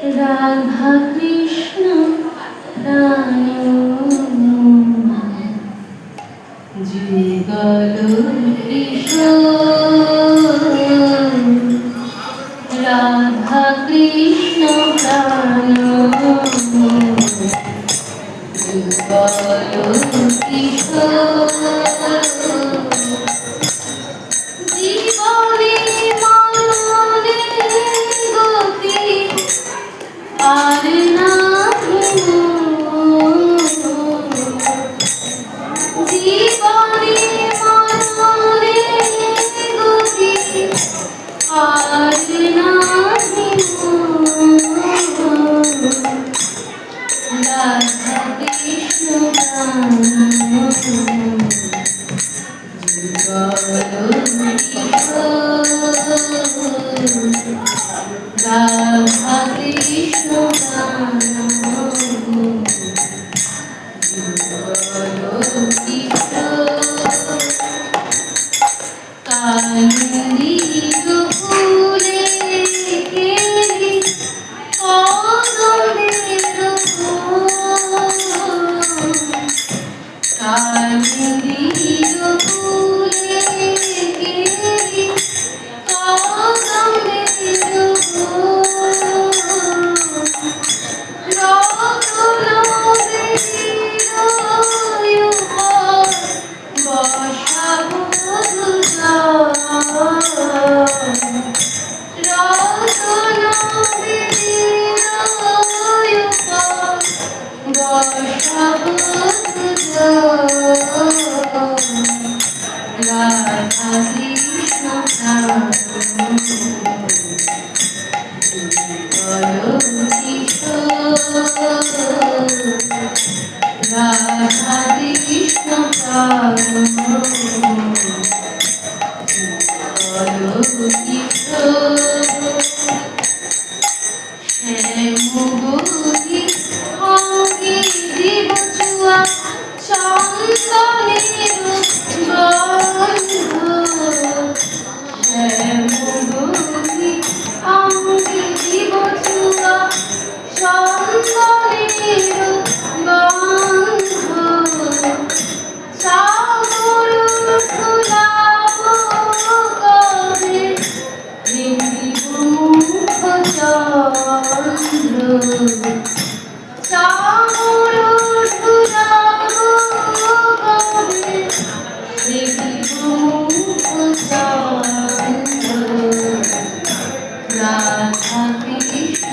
রাধা কৃষ্ণ যুগল কিশোর রাধা কৃষ্ণ যুগল কিশোর জীবনে মরণে গতি আর জীবনে মরণে গতি আর রাধা কৃষ্ণ রাধা কৃষ্ণ কালিন্দী ফুলে কেলি কদমের কালিন্দী ফুলে কেলি রাধা কৃষ্ণ রাধা কৃষ্ণ শ্যামগৌরী অঙ্গে জীব ছুয়া চন্দনের গন্ধ শ্যামগৌরী অঙ্গে জীব ছুয়া চন্দনের গন্ধ সাগর ফুলাব কবে মুখ চন্দ্র সাগর ফুলাব কবে মুখ চন্দ্র রাধা কৃষ্ণ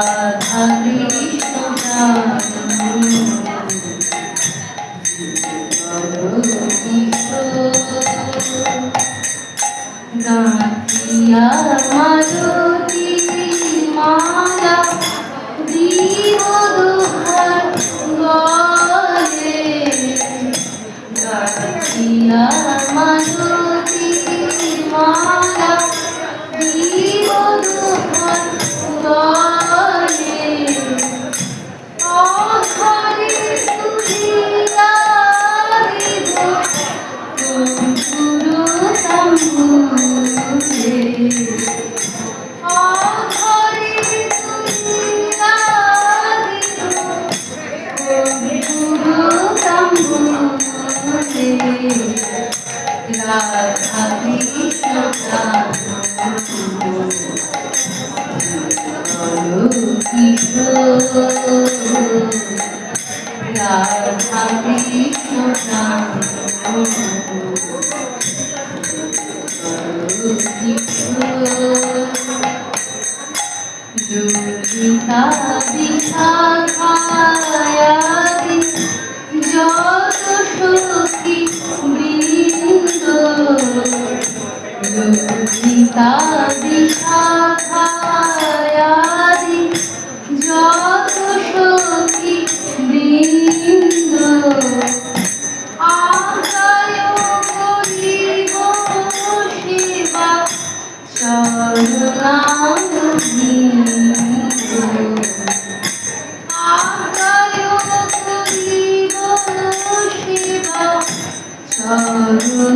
রাধা কৃষ্ণ গাঁথিয়া মালতী মালা দিব দুহার গলে গাঁথিয়া মালতী মালা দিব দুহার গলে অঘরে তুলিয়া দিব গুরু তাম্বুরে অঘরে তুলিয়া দিব গুরু তাম্বুরে রাধা কৃষ্ণ রাধা কৃষ্ণ দুর্গিতা দিশা খায়াদি যত সখী বৃন্দ দুর্গিতা দিশা খায়াদি যত সখী বৃন্দ আগায় করিব সেবা চরণারবিন্দ আগায় করিব সেবা চরণারবিন্দ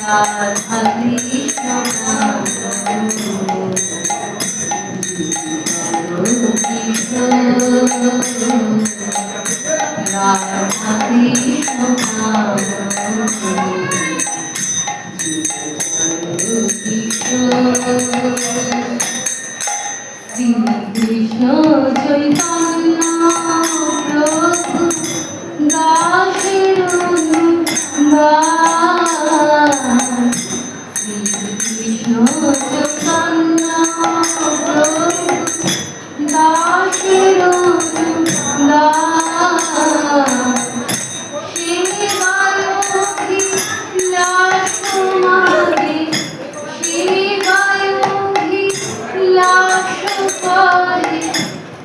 রাধা কৃষ্ণ রাধা কৃষ্ণ শ্রী কৃষ্ণ চৈতন্য প্রভু দাসের শ্রী কৃষ্ণ চৈতন্য প্রভু দাসের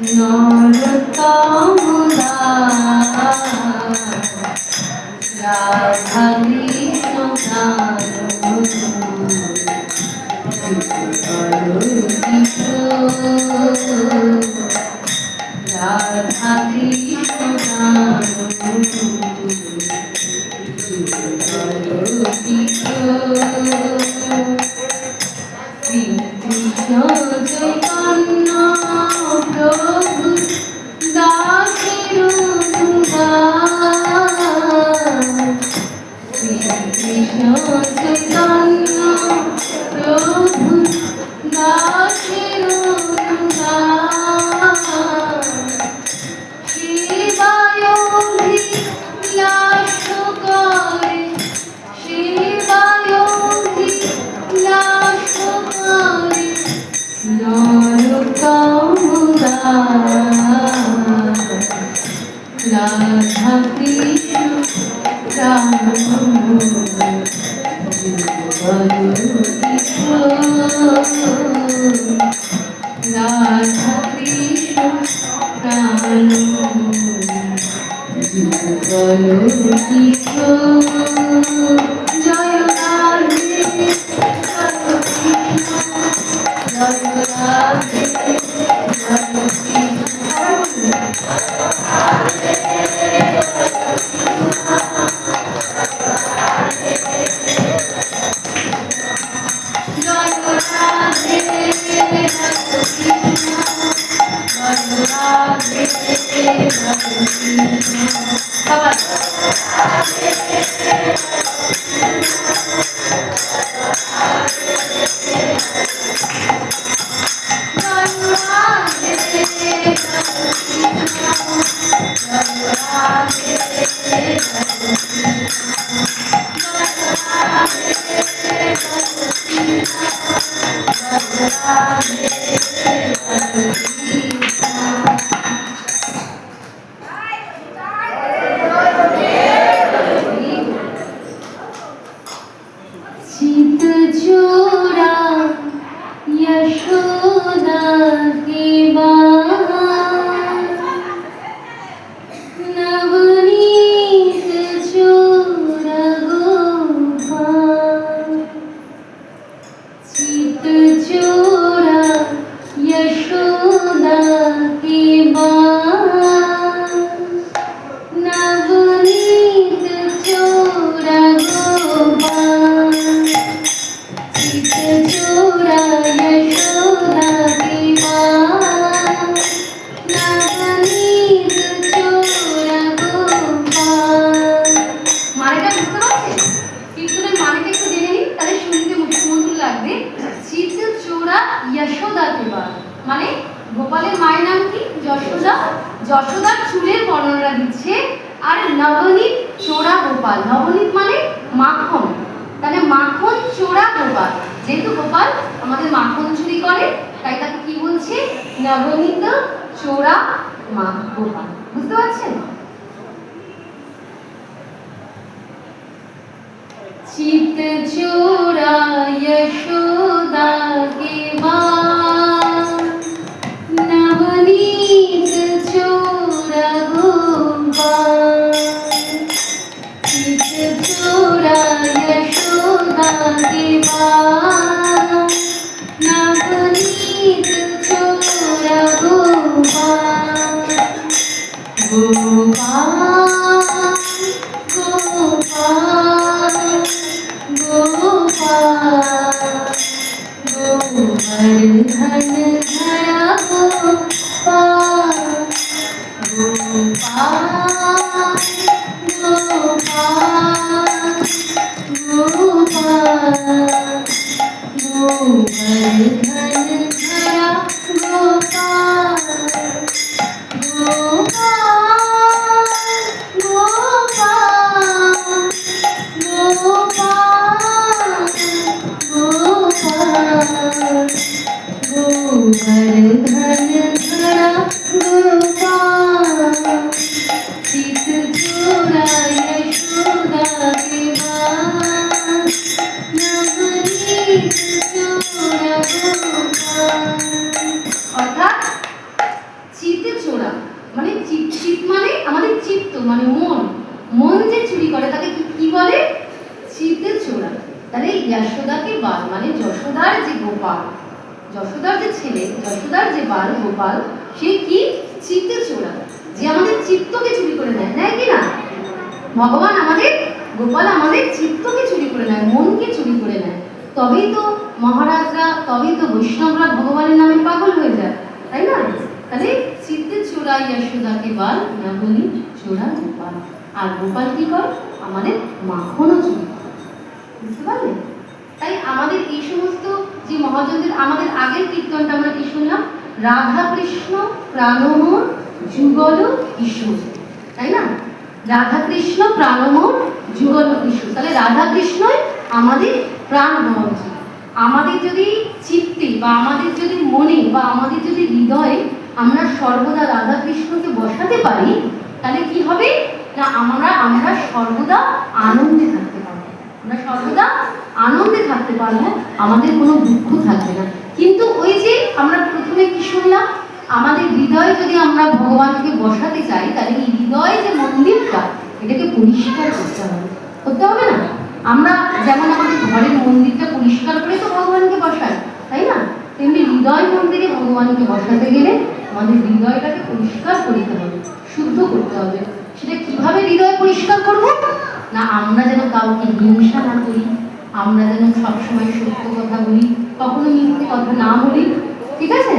নরোত্তম রাধা কৃষ্ণ রাধা কৃষ্ণ শ্রী কৃষ্ণ চৈতন্য প্রভু দাসের শ্রী কৃষ্ণ চৈতন্য প্রভু দাসের শিবায় অভিলাষ করে শিবায় অভিলাষ করে নরোত্তম রাধা কৃষ্ণ রাম রাধা কৃষ্ণ প্রাণ কৃষ্ণ জয় রাধে জয় কৃষ্ণ জয় রাধে জয় কৃষ্ণ चित चूड़ा यशोदा के नवनीत আর নবনীত চোরা গোপাল, নবনীত মানে মাখন, তাহলে মাখন চোরা গোপাল, যেহেতু গোপাল আমাদের মাখন চুরি করে তাই তাকে কি বলছে, নবনীত চোরা গোপাল। বুঝতে পারছেন? चित चोरा यशोदा के बाल, नवनीत चोरा गोपाल। चित चोरा यशोदा के बाल, नवनीत चोरा गोपाल। गोपाल गोपाल गोपाल गोवर्धन धरा गोपाल। गोपाल गोपाल गोपाल गोवर्धन धरा गोपाल। गोवर्धन धरा गोपाल। चित चोरा यशोदा के बाल, नवनीत चोरा गोपाल। অর্থাৎ চিত চোরা মানে চিত মানে আমাদের চিত্ত মানে মন, মন যে চুরি করে তাকে কি বলে, চিত চোরা। তাহলে যশোদাকে বাল মানে যশোদার যে গোপাল, যশোদার যে ছেলে, যশোদার যে বাল গোপাল, সে কি চিত্ত চোরা, যে আমাদের চিত্তকে চুরি করে নেয়, নেয় কি না? ভগবান আমাদের গোপাল আমাদের চিত্তকে চুরি করে নেয়, মনকে চুরি করে নেয়। তবেই তো মহারাজরা, তবেই তো বৈষ্ণবরা ভগবানের নামে পাগল হয়ে যায়, তাই না? তাহলে চিত্ত চোরা যশোদাকে বাল, নবনীত চোরা গোপাল। আর গোপাল কি করে, আমাদের মাখনও চুরি করে। বুঝতে পারলেন? তাই আমাদের এই সমস্ত যে মহাজনদের, আমাদের আগের কীর্তনটা আমরা কি শুনলাম, রাধা কৃষ্ণ প্রাণমোর যুগল ঈশ্বর, তাই না? রাধা কৃষ্ণ প্রাণমোর যুগল ঈশ্বর। তাহলে রাধা কৃষ্ণই আমাদের প্রাণ হওয়া উচিত। আমাদের যদি চিত্তে বা আমাদের যদি মনে বা আমাদের যদি হৃদয়ে আমরা সর্বদা রাধা কৃষ্ণকে বসাতে পারি, তাহলে কি হবে না, আমরা সর্বদা আনন্দে থাকতে পারবো, আমরা সর্বদা আনন্দে থাকতে পারবো, আমাদের কোনো দুঃখ থাকবে না। কিন্তু ওই যে আমরা প্রথমে কি শুনলাম, আমাদের হৃদয়ে যদি আমরা ভগবানকে বসাতে চাই, তাহলে এই হৃদয়ে যে মন্দিরটা, এটাকে পরিষ্কার করতে হবে, করতে হবে না? আমরা যেমন আমাদের ঘরের মন্দিরটা পরিষ্কার করে তো ভগবানকে বসাই, তাই না? তেমনি হৃদয় মন্দিরে ভগবানকে বসাতে গেলে আমাদের হৃদয়টাকে পরিষ্কার করতে হবে, শুদ্ধ করতে হবে। সেটা কিভাবে হৃদয় পরিষ্কার করব না, আমরা যেন কাউকে হিংসা না করি, আমরা যেন সবসময় সত্য কথা বলি, কখনো মিথ্যে কথা না বলি, ঠিক আছে?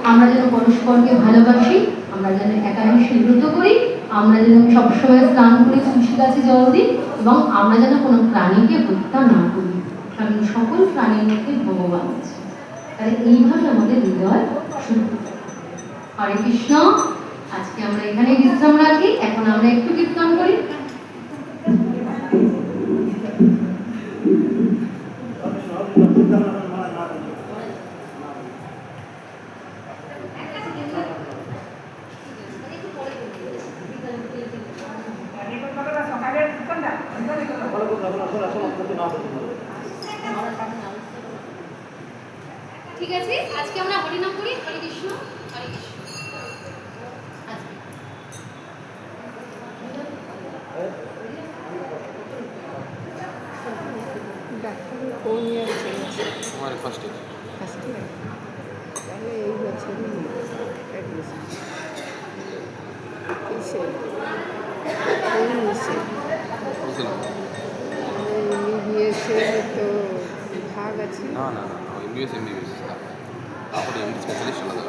আমরা যেন পরস্পরকে ভালোবাসি, আমরা যেন একাদশী ব্রত করি, আমরা যেন সবসময় স্নান করে তুলসী গাছে জল দিই, এবং আমরা যেন কোনো প্রাণীকে হত্যা না করি, কারণ সকল প্রাণীর মধ্যে ভগবান আছে। তাহলে এইভাবে আমাদের হৃদয় শুদ্ধ। হরে কৃষ্ণ। আজকে আমরা এখানে বিশ্রাম রাখি, এখন আমরা একটু কীর্তন করি। ঠিক আছে, আজকে আমরা হরিনাম করি। হরে কৃষ্ণ, হরে কৃষ্ণ। না না না, এমবিবিএস তারপরে এমডি স্পেশালিস্ট আলাদা।